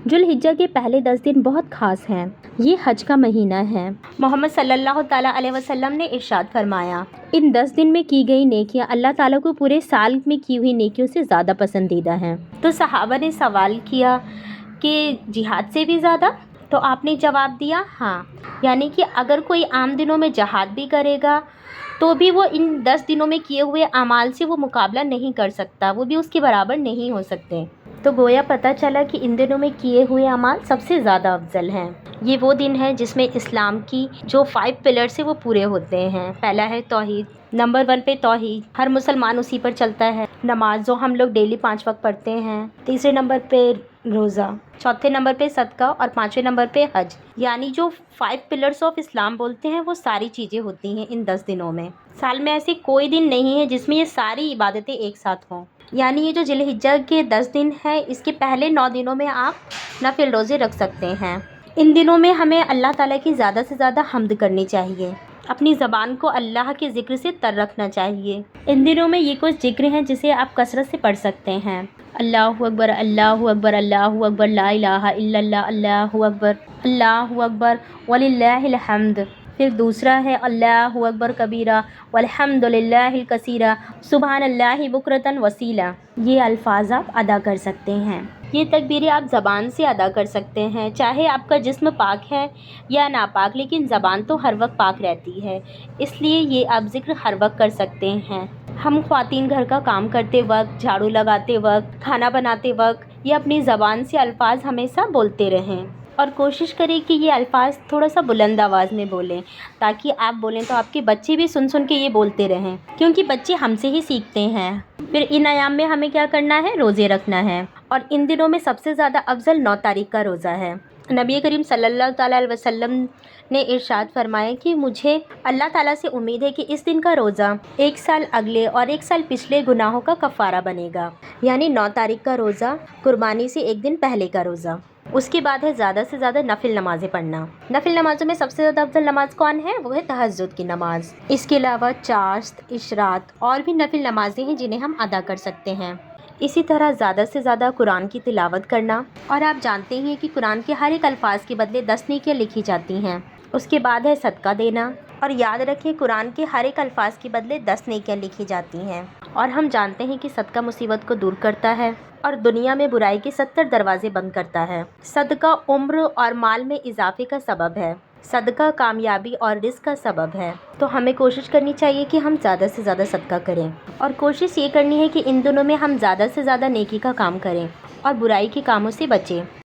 जुल्हिज्जा के पहले 10 दिन बहुत खास हैं। ये हज का महीना है। मोहम्मद सल्लल्लाहु ताला अलैहि वसल्लम ने इरशाद फरमाया, इन 10 दिन में की गई नेकियां अल्लाह ताला को पूरे साल में की हुई नेकियों से ज़्यादा पसंदीदा हैं। तो सहाबा ने सवाल किया कि जिहाद से भी ज़्यादा? तो आपने जवाब दिया हाँ, यानी कि अगर कोई आम दिनों में जिहाद भी करेगा तो भी वो इन 10 दिनों में किए हुए अमाल से वो मुकाबला नहीं कर सकता, वो भी उसके बराबर नहीं हो सकते। तो गोया पता चला कि इन दिनों में किए हुए अमाल सबसे ज़्यादा अफजल हैं। ये वो दिन है जिसमें इस्लाम की जो 5 पिलर्स है वो पूरे होते हैं। पहला है तौहीद, नंबर 1 पे तौहीद, हर मुसलमान उसी पर चलता है। नमाज जो हम लोग डेली 5 वक्त पढ़ते हैं। तीसरे नंबर पे रोज़ा, चौथे नंबर पे सदका और 5वें नंबर पे हज। यानी जो 5 पिलर्स ऑफ इस्लाम बोलते हैं वो सारी चीज़ें होती हैं इन 10 दिनों में। साल में ऐसे कोई दिन नहीं है जिसमें ये सारी इबादतें एक साथ हों। यानी ये जो जिल्हिज्जा के 10 दिन है, इसके पहले 9 दिनों में आप नफिल रोज़े रख सकते हैं। इन दिनों में हमें अल्लाह ताला की ज़्यादा से ज़्यादा हम्द करनी चाहिए। अपनी ज़बान को अल्लाह के ज़िक्र से तर रखना चाहिए। इन दिनों में ये कुछ ज़िक्र हैं जिसे आप कसरत से पढ़ सकते हैं। अल्लाहु अकबर, अल्लाहु अकबर, अल्लाहु अकबर, ला इलाहा इल्लल्लाह, अल्लाहु अकबर, अल्लाहु अकबर वलिल्लाहिल हम्द। फिर दूसरा है अल्लाहु अकबर कबीरा वल्हम्दुलिल्लाहि कसीरा सुबहानल्लाहि बुकरतन वसीला। ये अल्फाज आप अदा कर सकते हैं। ये तकबीरें आप ज़बान से अदा कर सकते हैं, चाहे आपका जिस्म पाक है या नापाक, लेकिन ज़बान तो हर वक्त पाक रहती है, इसलिए ये आप ज़िक्र हर वक्त कर सकते हैं। हम ख़वातीन घर का काम करते वक्त, झाड़ू लगाते वक्त, खाना बनाते वक्त ये अपनी ज़बान से अल्फाज हमेशा बोलते रहें और कोशिश करें कि ये अल्फाज थोड़ा सा बुलंद आवाज़ में बोलें, ताकि आप बोलें तो आपके बच्चे भी सुन के ये बोलते रहें, क्योंकि बच्चे हमसे ही सीखते हैं। फिर इन अयाम में हमें क्या करना है? रोज़े रखना है। और इन दिनों में सबसे ज़्यादा अफजल 9 तारीख का रोज़ा है। नबी करीम सल्लल्लाहु ताला अलैहि वसल्लम ने इरशाद फरमाया कि मुझे अल्लाह ताला से उम्मीद है कि इस दिन का रोज़ा 1 साल अगले और 1 साल पिछले गुनाहों का कफ़ारा बनेगा। यानी 9 तारीख का रोज़ा कुर्बानी से 1 दिन पहले का रोज़ा। उसके बाद है ज़्यादा से ज़्यादा नफिल नमाज़ें पढ़ना। नफिल नमाज़ों में सबसे ज़्यादा अफजल नमाज कौन है? वो है तहज्जुद की नमाज़। इसके अलावा चाश्त, इशरात और भी नफिल नमाज़ें हैं जिन्हें हम अदा कर सकते हैं। इसी तरह ज़्यादा से ज़्यादा कुरान की तिलावत करना। और आप जानते हैं कि कुरान के हर एक अल्फाज के बदले 10 नेकियां लिखी जाती हैं। उसके बाद है सदका देना। और याद रखें, कुरान के हर एक अल्फाज के बदले 10 नेकियां लिखी जाती हैं। और हम जानते हैं कि सदका मुसीबत को दूर करता है और दुनिया में बुराई के 70 दरवाजे बंद करता है। सदका उम्र और माल में इजाफे का सबब है। सदका कामयाबी और रिज़्क़ का सबब है। तो हमें कोशिश करनी चाहिए कि हम ज़्यादा से ज़्यादा सदका करें और कोशिश ये करनी है कि इन दिनों में हम ज़्यादा से ज़्यादा नेकी का काम करें और बुराई के कामों से बचें।